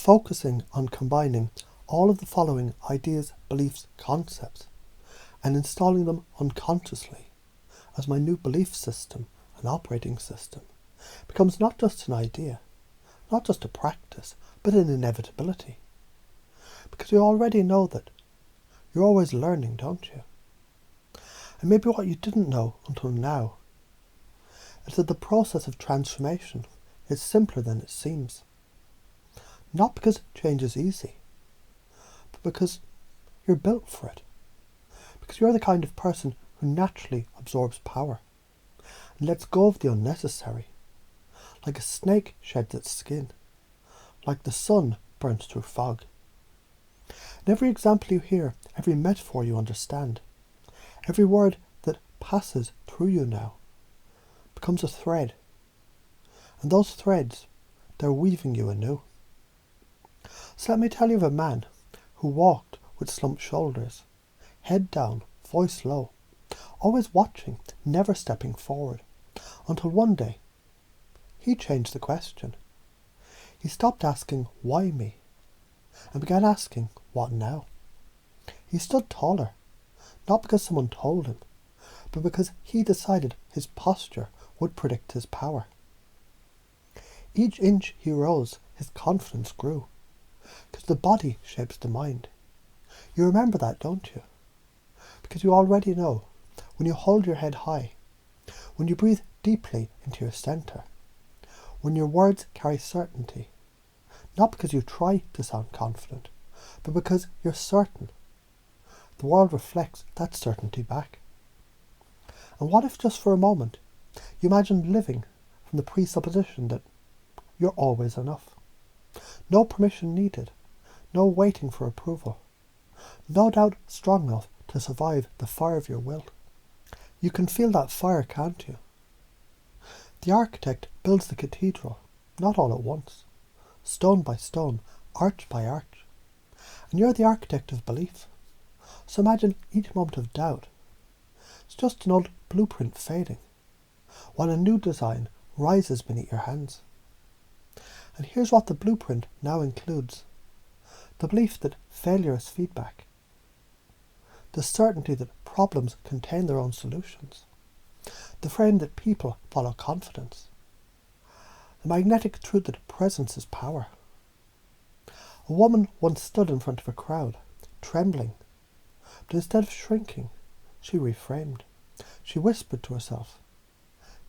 focusing on combining all of the following ideas, beliefs, concepts, and installing them unconsciously as my new belief system and operating system becomes not just an idea, not just a practice, but an inevitability. Because you already know that you're always learning, don't you? And maybe what you didn't know until now is that the process of transformation is simpler than it seems. Not because change is easy, but because you're built for it. Because you're the kind of person who naturally absorbs power and lets go of the unnecessary, like a snake sheds its skin, like the sun burns through fog. In every example you hear, every metaphor you understand, every word that passes through you now becomes a thread, and those threads, they're weaving you anew. So let me tell you of a man who walked with slumped shoulders, head down, voice low, always watching, never stepping forward, until one day he changed the question. He stopped asking, why me? And began asking, what now? He stood taller, not because someone told him, but because he decided his posture would predict his power. Each inch he rose, his confidence grew, because the body shapes the mind. You remember that, don't you? Because you already know, when you hold your head high, when you breathe deeply into your centre, when your words carry certainty, not because you try to sound confident, but because you're certain, the world reflects that certainty back. And what if just for a moment you imagined living from the presupposition that you're always enough? No permission needed, no waiting for approval, no doubt strong enough to survive the fire of your will. You can feel that fire, can't you? The architect builds the cathedral, not all at once, stone by stone, arch by arch. And you're the architect of belief. So imagine each moment of doubt. It's just an old blueprint fading, while a new design rises beneath your hands. And here's what the blueprint now includes. The belief that failure is feedback. The certainty that problems contain their own solutions. The frame that people follow confidence. The magnetic truth that presence is power. A woman once stood in front of a crowd, trembling, but instead of shrinking, she reframed. She whispered to herself,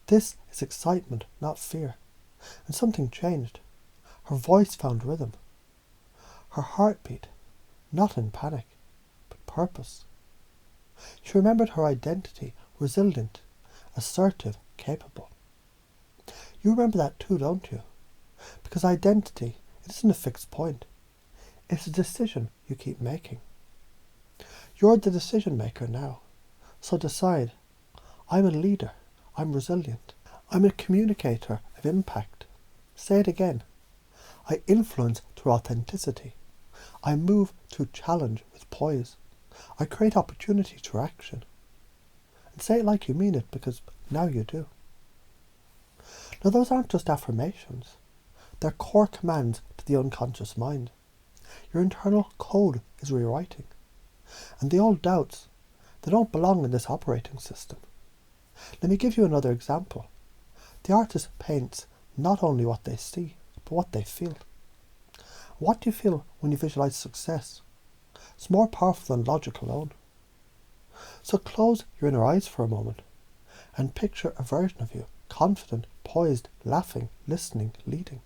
"This is excitement, not fear." And something changed. Her voice found rhythm. Her heart beat, not in panic, but purpose. She remembered her identity, resilient, assertive, capable. You remember that too, don't you? Because identity, it isn't a fixed point. It's a decision you keep making. You're the decision maker now. So decide, I'm a leader, I'm resilient, I'm a communicator of impact. Say it again. I influence through authenticity. I move through challenge with poise. I create opportunity through action. And say it like you mean it, because now you do. Now those aren't just affirmations. They're core commands to the unconscious mind. Your internal code is rewriting. And the old doubts, they don't belong in this operating system. Let me give you another example. The artist paints not only what they see, but what they feel. What do you feel when you visualize success? It's more powerful than logic alone. So close your inner eyes for a moment and picture a version of you, confident, poised, laughing, listening, leading.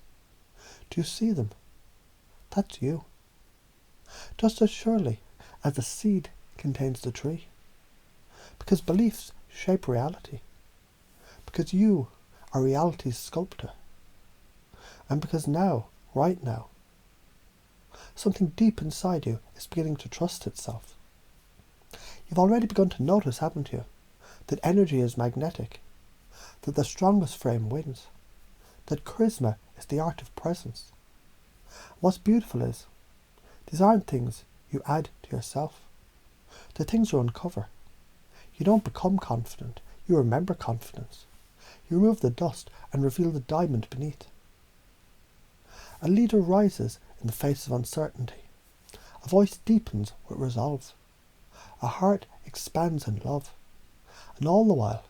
Do you see them? That's you. Just as surely as the seed contains the tree. Because beliefs shape reality. Because you are reality's sculptor. And because now, right now, something deep inside you is beginning to trust itself. You've already begun to notice, haven't you, that energy is magnetic, that the strongest frame wins, that charisma is the art of presence. What's beautiful is, these aren't things you add to yourself. They're things you uncover. You don't become confident, you remember confidence. You remove the dust and reveal the diamond beneath. A leader rises in the face of uncertainty. A voice deepens with resolve. A heart expands in love. And all the while,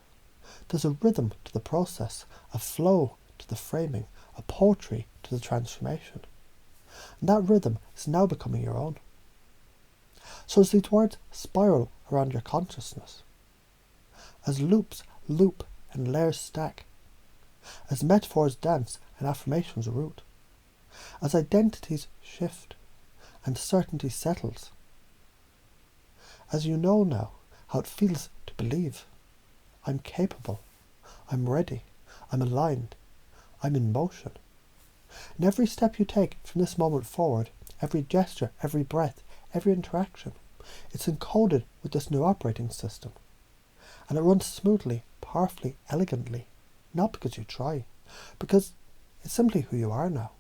there's a rhythm to the process, a flow to the framing, a poetry to the transformation. And that rhythm is now becoming your own. So as these words spiral around your consciousness, as loops loop and layers stack, as metaphors dance and affirmations root, as identities shift and certainty settles, as you know now how it feels to believe, I'm capable, I'm ready, I'm aligned, I'm in motion. In every step you take from this moment forward, every gesture, every breath, every interaction, it's encoded with this new operating system. And it runs smoothly, powerfully, elegantly, not because you try, because it's simply who you are now.